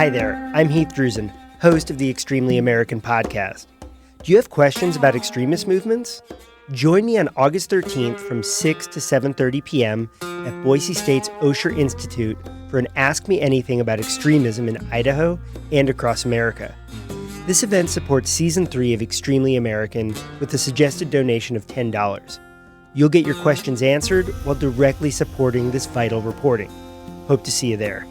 Hi there, I'm Heath Drusen, host of the Extremely American podcast. Do you have questions about extremist movements? Join me on August 13th from 6 to 7:30 p.m. at Boise State's Osher Institute for an Ask Me Anything about extremism in Idaho and across America. This event supports Season 3 of Extremely American with a suggested donation of $10. You'll get your questions answered while directly supporting this vital reporting. Hope to see you there.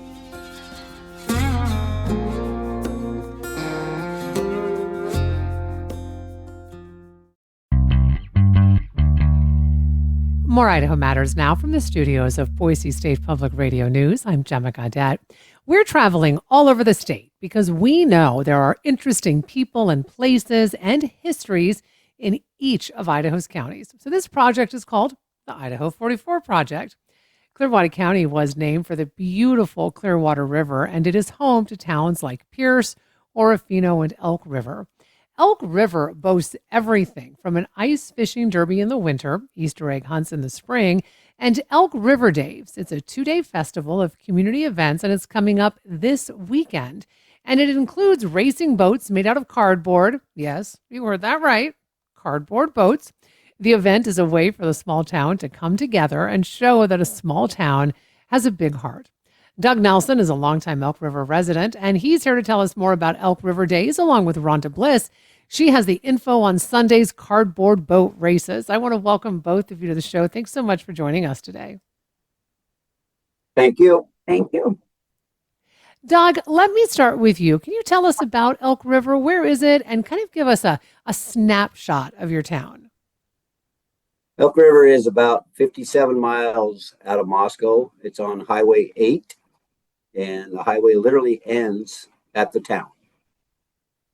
More Idaho Matters now from the studios of Boise State Public Radio News. I'm Gemma Gaudette. We're traveling all over the state because we know there are interesting people and places and histories in each of Idaho's counties. So this project is called the Idaho 44 Project. Clearwater County was named for the beautiful Clearwater River, and it is home to towns like Pierce, Orofino, and Elk River. Elk River boasts everything from an ice fishing derby in the winter, Easter egg hunts in the spring, and Elk River Days. It's a 2-day festival of community events, and it's coming up this weekend. And it includes racing boats made out of cardboard. Yes, you heard that right, cardboard boats. The event is a way for the small town to come together and show that a small town has a big heart. Doug Nelson is a longtime Elk River resident, and he's here to tell us more about Elk River Days, along with Rhonda Bliss. She has the info on Sunday's cardboard boat races. I want to welcome both of you to the show. Thanks so much for joining us today. Thank you. Thank you. Doug, let me start with you. Can you tell us about Elk River? Where is it? And kind of give us a snapshot of your town. Elk River is about 57 miles out of Moscow. It's on Highway 8, and the highway literally ends at the town.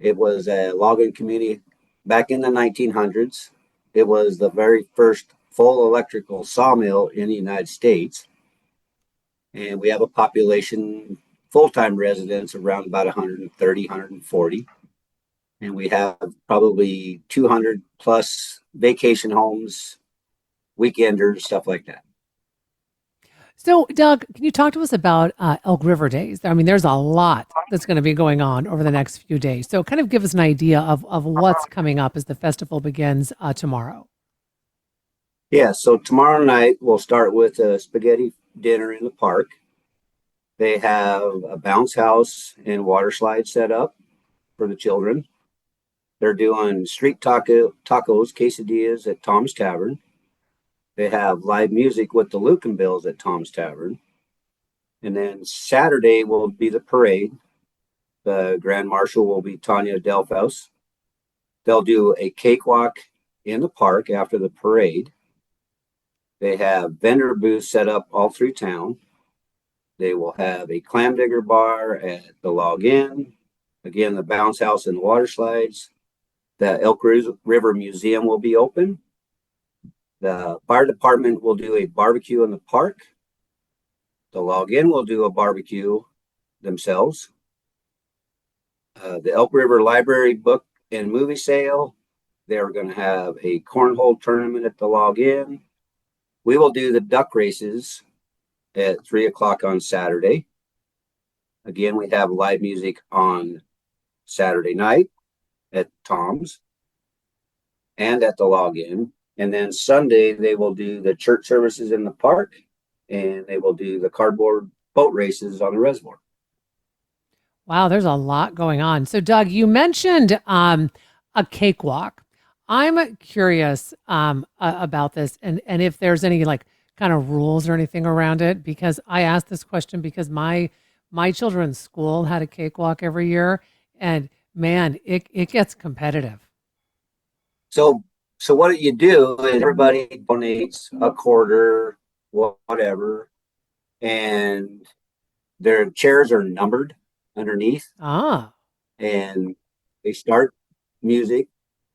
It was a logging community back in the 1900s. It was the very first full electrical sawmill in the United States. And we have a population, full-time residents, around about 130, 140. And we have probably 200 plus vacation homes, weekenders, stuff like that. So, Doug, can you talk to us about Elk River Days? I mean, there's a lot that's going to be going on over the next few days. So kind of give us an idea of what's coming up as the festival begins tomorrow. Yeah, so tomorrow night we'll start with a spaghetti dinner in the park. They have a bounce house and water slide set up for the children. They're doing street tacos, quesadillas at Tom's Tavern. They have live music with the Lucan Bills at Tom's Tavern. And then Saturday will be the parade. The Grand Marshal will be Tanya Delfaus. They'll do a cakewalk in the park after the parade. They have vendor booths set up all through town. They will have a clam digger bar at the Log Inn. Again, the bounce house and water slides. The Elk River Museum will be open. The fire department will do a barbecue in the park. The Log Inn will do a barbecue themselves. The Elk River Library book and movie sale. They're going to have a cornhole tournament at the Log Inn. We will do the duck races at 3 o'clock on Saturday. Again, we have live music on Saturday night at Tom's and at the Log Inn. And then Sunday, they will do the church services in the park, and they will do the cardboard boat races on the reservoir. Wow, there's a lot going on. So, Doug, you mentioned a cakewalk. I'm curious about this and if there's any like kind of rules or anything around it, because I asked this question because my children's school had a cakewalk every year, and man, it gets competitive. So what you do is everybody donates a quarter, whatever, and their chairs are numbered underneath. And they start music,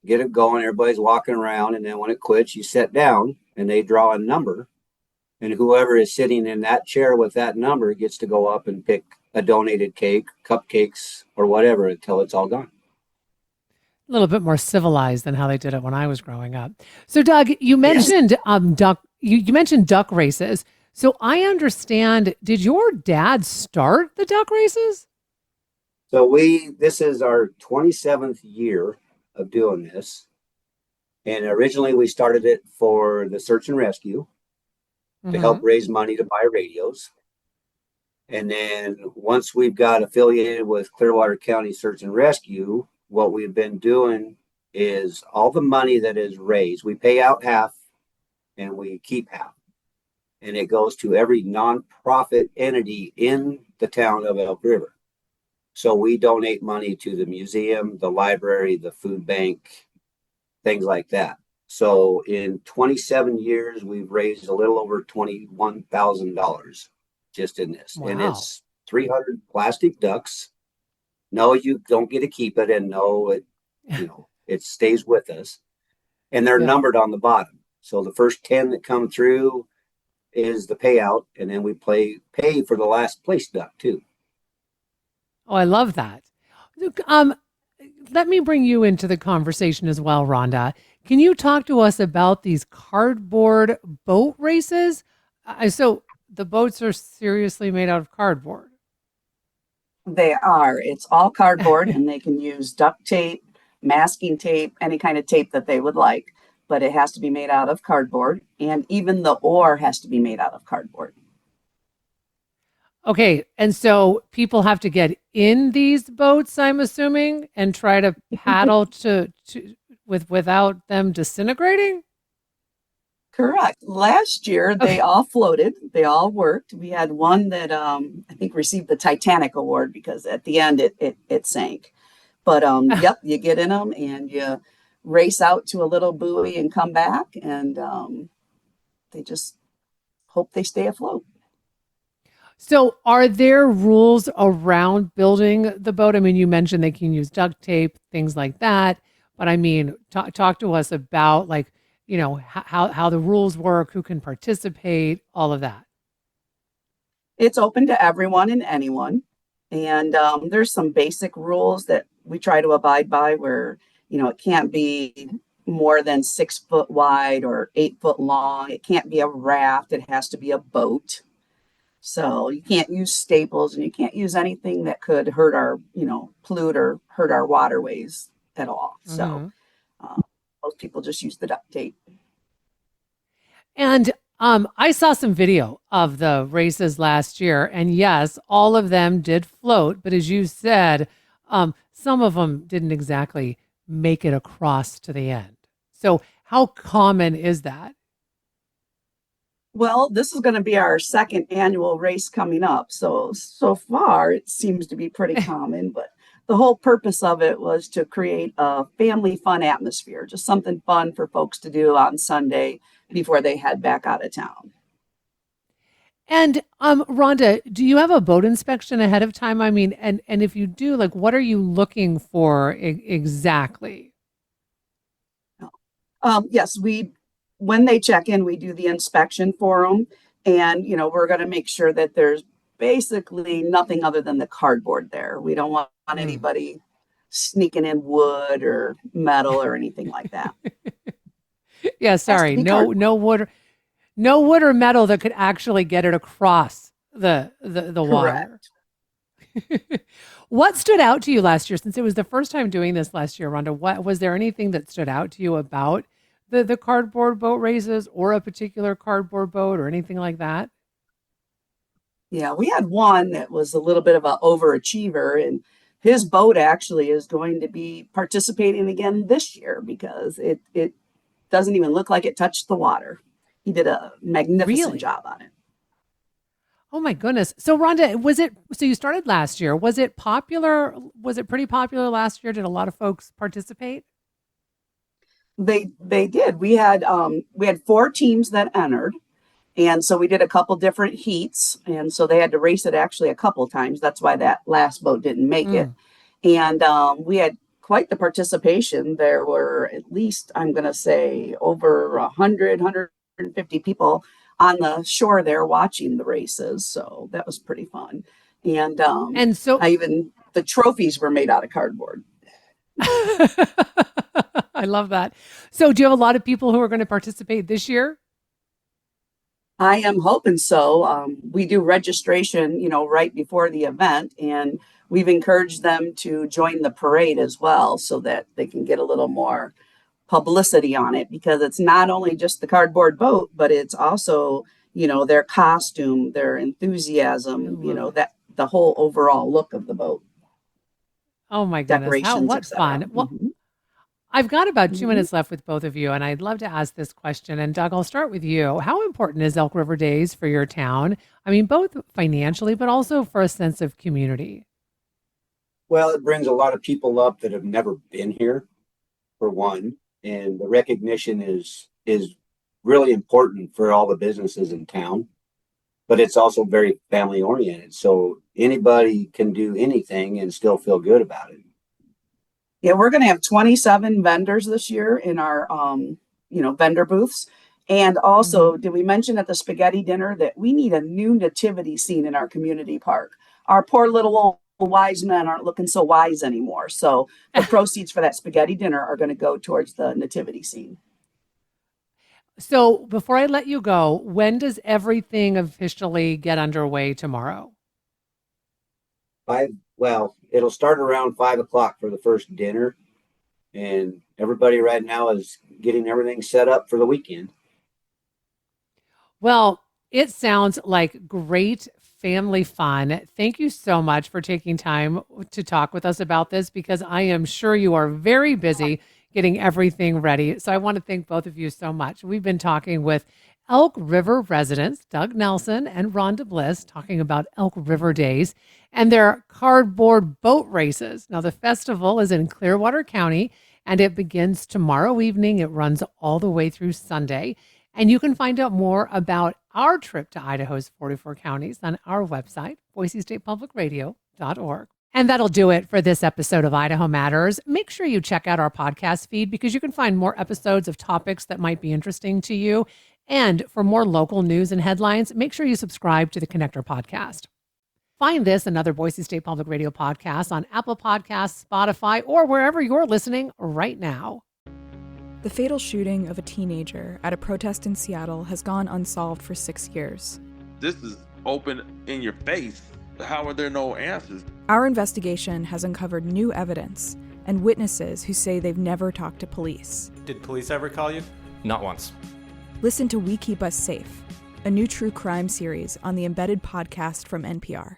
get it going, everybody's walking around, and then when it quits, you sit down and they draw a number. And whoever is sitting in that chair with that number gets to go up and pick a donated cake, cupcakes, or whatever until it's all gone. A little bit more civilized than how they did it when I was growing up. So, Doug, you mentioned duck. You mentioned duck races. So I understand. Did your dad start the duck races? So this is our 27th year of doing this. And originally we started it for the search and rescue to help Mm-hmm. raise money to buy radios. And then once we've got affiliated with Clearwater County Search and Rescue, what we've been doing is all the money that is raised, we pay out half and we keep half. And it goes to every nonprofit entity in the town of Elk River. So we donate money to the museum, the library, the food bank, things like that. So in 27 years, we've raised a little over $21,000 just in this. And Wow. it's 300 plastic ducks. No, you don't get to keep it. And no, it stays with us. And they're Yeah. numbered on the bottom. So the first 10 that come through is the payout. And then we pay for the last place duck too. Oh, I love that. Look, let me bring you into the conversation as well, Rhonda. Can you talk to us about these cardboard boat races? So the boats are seriously made out of cardboard. They are. It's all cardboard, and they can use duct tape, masking tape, any kind of tape that they would like. But it has to be made out of cardboard, and even the oar has to be made out of cardboard. Okay, and so people have to get in these boats, I'm assuming, and try to paddle to without them disintegrating? Correct. Last year, they Okay. all floated. They all worked. We had one that I think received the Titanic award because at the end it sank. But yep, you get in them and you race out to a little buoy and come back, and they just hope they stay afloat. So, are there rules around building the boat? I mean, you mentioned they can use duct tape, things like that. But I mean, talk to us about like, how the rules work, who can participate, all of that. It's open to everyone and anyone. And there's some basic rules that we try to abide by where, it can't be more than 6 foot wide or 8 foot long. It can't be a raft. It has to be a boat. So you can't use staples and you can't use anything that could hurt our, pollute or hurt our waterways at all. So Hmm. most people just use the duct tape. And I saw some video of the races last year, and yes, all of them did float. But as you said, some of them didn't exactly make it across to the end. So, how common is that? Well, this is going to be our second annual race coming up. So far, it seems to be pretty common, but the whole purpose of it was to create a family fun atmosphere, just something fun for folks to do on Sunday before they head back out of town. And Rhonda, do you have a boat inspection ahead of time? I mean, and if you do, like, what are you looking for exactly? Yes, when they check in, we do the inspection for them. And, we're going to make sure that there's basically nothing other than the cardboard there. We don't want Mm. anybody sneaking in wood or metal or anything like that. Yeah, It has to sorry, be no, cardboard. no wood or metal that could actually get it across the water. Correct. What stood out to you last year, since it was the first time doing this last year, Rhonda? What was there anything that stood out to you about the cardboard boat races or a particular cardboard boat or anything like that? Yeah, we had one that was a little bit of an overachiever, and his boat actually is going to be participating again this year because it doesn't even look like it touched the water. He did a magnificent Really? job on it. Oh my goodness. So Rhonda, so you started last year. Was it popular? Was it pretty popular last year? Did a lot of folks participate? They did. We had 4 teams that entered, and so we did a couple different heats, and so they had to race it actually a couple times. That's why that last boat didn't make it. Mm. And we had quite the participation. There were at least, I'm going to say, over 150 people on the shore there watching the races. So that was pretty fun. And And so the trophies were made out of cardboard. I love that. So do you have a lot of people who are going to participate this year? I am hoping so. We do registration, right before the event, and we've encouraged them to join the parade as well so that they can get a little more publicity on it, because it's not only just the cardboard boat, but it's also, their costume, their enthusiasm, that the whole overall look of the boat, Oh my goodness. decorations, What etc. fun. Well, I've got about 2 Mhm. minutes left with both of you, and I'd love to ask this question. And Doug, I'll start with you. How important is Elk River Days for your town? I mean, both financially, but also for a sense of community. Well, it brings a lot of people up that have never been here, for one, and the recognition is really important for all the businesses in town. But it's also very family oriented, so anybody can do anything and still feel good about it. Yeah, we're going to have 27 vendors this year in our, vendor booths. And Mhm. also, did we mention at the spaghetti dinner that we need a new nativity scene in our community park? Our poor little old wise men aren't looking so wise anymore. So the proceeds for that spaghetti dinner are going to go towards the nativity scene. So before I let you go, when does everything officially get underway tomorrow? Well, it'll start around 5 o'clock for the first dinner, and everybody right now is getting everything set up for the weekend. Well, it sounds like great family fun. Thank you so much for taking time to talk with us about this, because I am sure you are very busy getting everything ready. So I want to thank both of you so much. We've been talking with Elk River residents, Doug Nelson and Rhonda Bliss, talking about Elk River Days and their cardboard boat races. Now, the festival is in Clearwater County and it begins tomorrow evening. It runs all the way through Sunday. And you can find out more about our trip to Idaho's 44 counties on our website, boisestatepublicradio.org. And that'll do it for this episode of Idaho Matters. Make sure you check out our podcast feed, because you can find more episodes of topics that might be interesting to you. And for more local news and headlines, make sure you subscribe to the Connector podcast. Find this and other Boise State Public Radio podcasts on Apple Podcasts, Spotify, or wherever you're listening right now. The fatal shooting of a teenager at a protest in Seattle has gone unsolved for 6 years. This is open in your face. How are there no answers? Our investigation has uncovered new evidence and witnesses who say they've never talked to police. Did police ever call you? Not once. Listen to We Keep Us Safe, a new true crime series on the Embedded podcast from NPR.